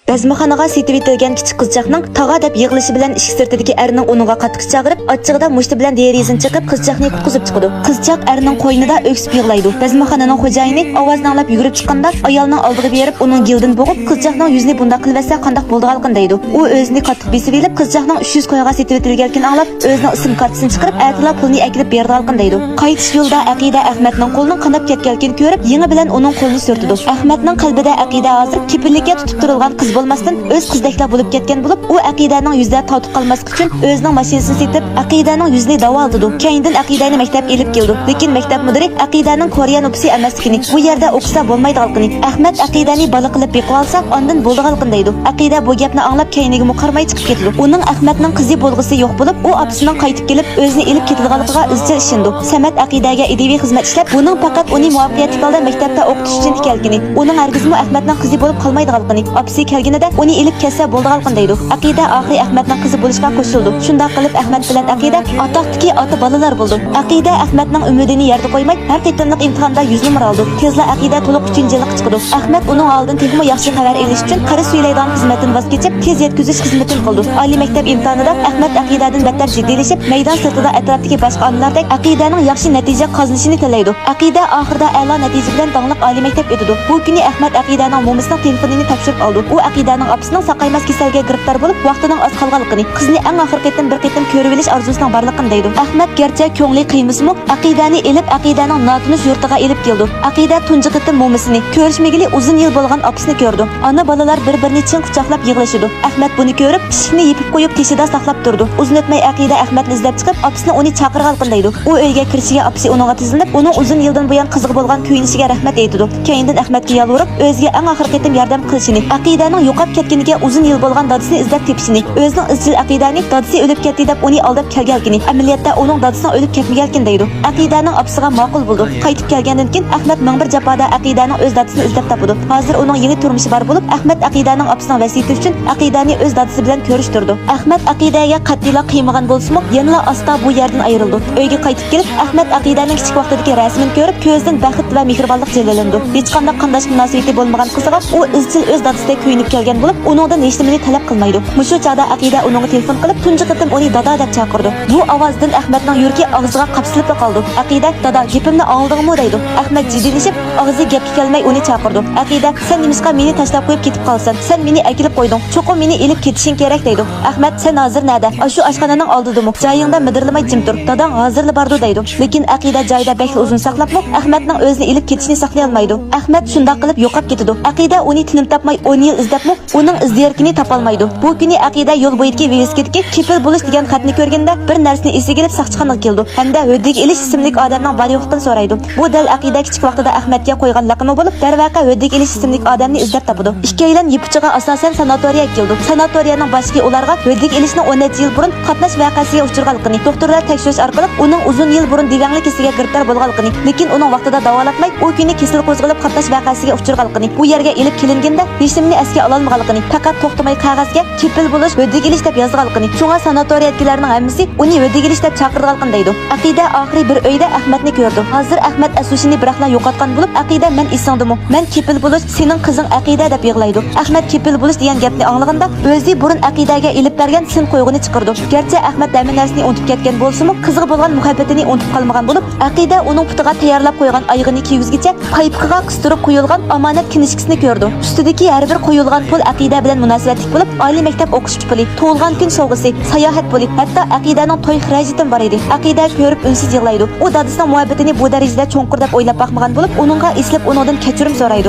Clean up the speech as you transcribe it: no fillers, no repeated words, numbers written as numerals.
Bazmaxonaga setib etilgan kichik qizchaqning taga deb yig'ilishi bilan eshik sirtidagi erining uninga qattiq chaqirib, achchig'ida mushti bilan derizini chiqib qizchaqni qutqizib chiqadi. Qizchaq erining qo'ynida o'ksib yig'laydi. Bazmaxonaning xo'jayini ovozini anglab yugurib chiqqanda ayolning oldiga berib, uning gildidan bo'g'ib, qizchaqning yuzini bunda qilvasa qanday bo'ldiganligini deydi. U o'zini qattiq besib elib, qizchaqning 300 qo'yga setib etilganligini anglab, o'zining ism kartasini chiqarib, aytila pulni aklib berganligini deydi. Qaytish yo'lda Aqida Ahmadning qo'lini qanab ketganligini ko'rib, yeng'i bilan uning qo'lini surtdi. Ahmadning qalbida Aqida hozir kipillikka tutib turilgan qiz bo'lmasdan o'z qizdaklar bo'lib ketgan bo'lib, u Aqidaning yuzida totib qolmaslik uchun o'zining mashinasini setib, Aqidaning yuzini davoladi. Keyindan Aqidani maktabga elib keldi. Lekin maktab mudiri Aqidaning Koreya o'qisi emasligini, bu yerda o'qisa bo'lmaydiganligini, Ahmad Aqidani baliq qilib beqib olsa, ondan bo'ldiganligini deydi. Aqida bu gapni anglab keyiniga muqarmay chiqib ketdi. Uning Ahmadning qizi bo'lg'isi yo'q bo'lib, u opasining qaytib kelib o'zini elib ketadiganligiga izchil ishindi. Samat Aqidaga idiviy xizmat ishlab, buning faqat uni muvaffaqiyatli holda maktabda o'qitish uchun kelganini, uning hargizmi Ahmadning qizi bo'lib qolmaydiganligini, opasi kelganida uni elib kelsa bo'ldiganligini deydi. Aqida oxiri Ahmadning qizi bo'lishga qo'shildi. Shunda qilib Ahmad bilan Aqida atoqdagi ota bolalar bo'ldi. Aqida Ahmadning umidini yerda qo'ymay, har qitimliq imtihonda 100 numar oldi. Tezla Aqida to'liq 3-yilga chiqdi. Ahmad uning oldidan texmo yaxshi xabar olish uchun qari suylaydigan xizmatini voz kechib, tez yetkazish xizmatini qildi. Oliy maktab imtihonida Ahmad Aqidadan battar jiddiylashib, maydon sirtida atrofdagi boshqa onalardek Aqidaning yaxshi natija qozonishini tilaydi. Aqida oxirida a'lo natija bilan dangliq oliy maktab o'tdi. Bu kuni Ahmad Aqidaning mo'misining telefonini topshirib oldi. U Aqidaning opasining saqaymas kasalga giriftar bo'lib, vaqtining oz qolganligini, qizni eng oxirgi qitim bir qitim ko'rib olish orzusining borligini deydi. Ahmad garchi ko'ngli qiymisimu Aqidani elib Aqidaning notinish yurtiga elib keldi. Aqida tunji qitim mo'misini ko'rishmagili uzun yil bo'lgan opasini ko'rdi. Ona bolalar bir-birini chin quchoqlab yig'lashidi. Ahmad buni ko'rib, eshikni yepib qo'yib teshida saqlab turdi. Uzun o'tmay Aqida Ahmadni izlab chiqib, opasini uni chaqirganligini deydi. U uyga kirishiga opasi uningga tizilib, uning uzun yildan buyon qiziq bo'lgan ko'yinishiga rahmat aytdi. Keyindan Ahmadga yalvorib, o'ziga eng oxirgi qitim yordam qilishini, Aqidaning yo'qolib ketganiga uzun yil bo'lgan dadasini izlab tepishini, o'zining izchil Aqidani dadasi o'lib ketdi deb uni aldab kelganligini, amaliyotda uning dadasining o'lib ketmaganligini deydi. Aqidaning opasiga ma'qul bo'ldi. Qaytib kelgandan keyin Ahmad ming bir jafoda Aqidaning o'z dadasini izlab topdi. Hozir uning yangi turmushi bor bo'lib, Ahmad Aqidaning opasining vasiyati uchun Aqidani o'z dadasi bilan ko'rishtirdi. Ahmad Aqidaga qat'iy qiymagan bo'lsa-mu, yana asta bu yerdan ayrildi. Uyga qaytib kelib, Ahmad Aqidaning kichik vaqtidagi rasmini ko'rib, ko'zdan baxt va mehribonlik jillalandi. Hech qanday qandash munosabati bo'lmagan qizga u izchil o'z dadasiga ko'yinib kelgan bo'lib, uningdan hech nimani talab qilmaydi. Mushu chaqda Aqida uningga telefon qilib, tunji qitim uni dada deb chaqirdi. Bu ovozdan Ahmadning yuragi og'ziga qapsilib qoldi. Aqida dada gapimni angladingmi deydi. Ahmad jiddiylashib, og'zi gapga kelmay uni chaqirdi. Aqida sen nimishqa meni tashlab qo'yib ketib qolsan? Sen meni akilib qo'yding. Cho'qim meni elib ketishing kerak deydi. Ahmad sen hozir nada? Shu oshxonaning oldidami? Joyingda midirlamay jim tur. Dadang hozirli bordi deydi. Lekin Aqida joyida bekli uzun saqlabmi, Ahmadning o'zini elib ketishini saqlay olmaydi. Ahmad shunda qilib yo'qab ketdi. Aqida uni tinim topmay 10 yil izlabmi, uning izdiyorkini topolmaydi. Bu kuni Aqida yo'l bo'yidagi velosipedga kepil bo'lish degan xatni ko'rganda bir narsani esiga kelib saqchixonaga keldi. Hamda Höddiga Elish ismli odamning bor yo'qligini so'raydi. Bu dal Aqida kichik vaqtida Ahmadga qo'ygan laqimi bo'lib, darvaqa Höddiga Elish ismli odamni izlab topdi. Ikkalan yipichiga asosan sanatoriyaga keldi. Sanatoriyaning boshqa ularga Höddiga Elishning 10 yil burun qatnash voqeasiga uchraganligini, doktorlar tekshirish orqali uning uzun yil burun devanglik kasalga giriftar bo'lganligini, lekin uning vaqtida davolatmay, u kuni kasal qo'zg'alib qatnash voqeasiga uchraganligini, bu yerga elib kelinganda hech nimani asga ola olmaganligini, faqat to'xtamay qog'ozga kepil bo'lish Höddiga Elish deb yozganligini, shunga sanatoriyaliklarning hammasi uni Höddiga Elish deb chaqirganligini deydi. Aqida oxiri bir uyda Ahmadni ko'rdi. Hozir Ahmad asushini biraqla yo'qotgan bo'lib, Aqida men esingdimi? Men kepil bo'lish sening qizing Aqida deb yig'laydi. Ahmad kepil bo'lish degan gapni anglaganda o'zi burun Aqidaga elib bergan sin qo'yg'ini chiqirdi. Garchi Ahmad hamma narsani unutib ketgan bo'lsa-mu, qizga bo'lgan muhabbatini unutib qolmagan bo'lib, Aqida uning putiga tayyorlab qo'ygan oyig'ini kiyizgacha paypiqiga qistirib qo'yilgan omonat kinishkisini ko'rdi. Ustidagi har bir qo'yilgan pul Aqida bilan munosabatli bo'lib, oliy maktab o'qish puli, tug'ilgan kun sovg'asi, sayohat puli, hatto Aqidaning to'y xarajidan bor edi. Aqida ko'rib unsiz yig'laydi. U dadasining muhabbatini bu darajada cho'nqur deb o'ylab baxmagan bo'lib, uningga eslab uningdan kechirim so'raydi.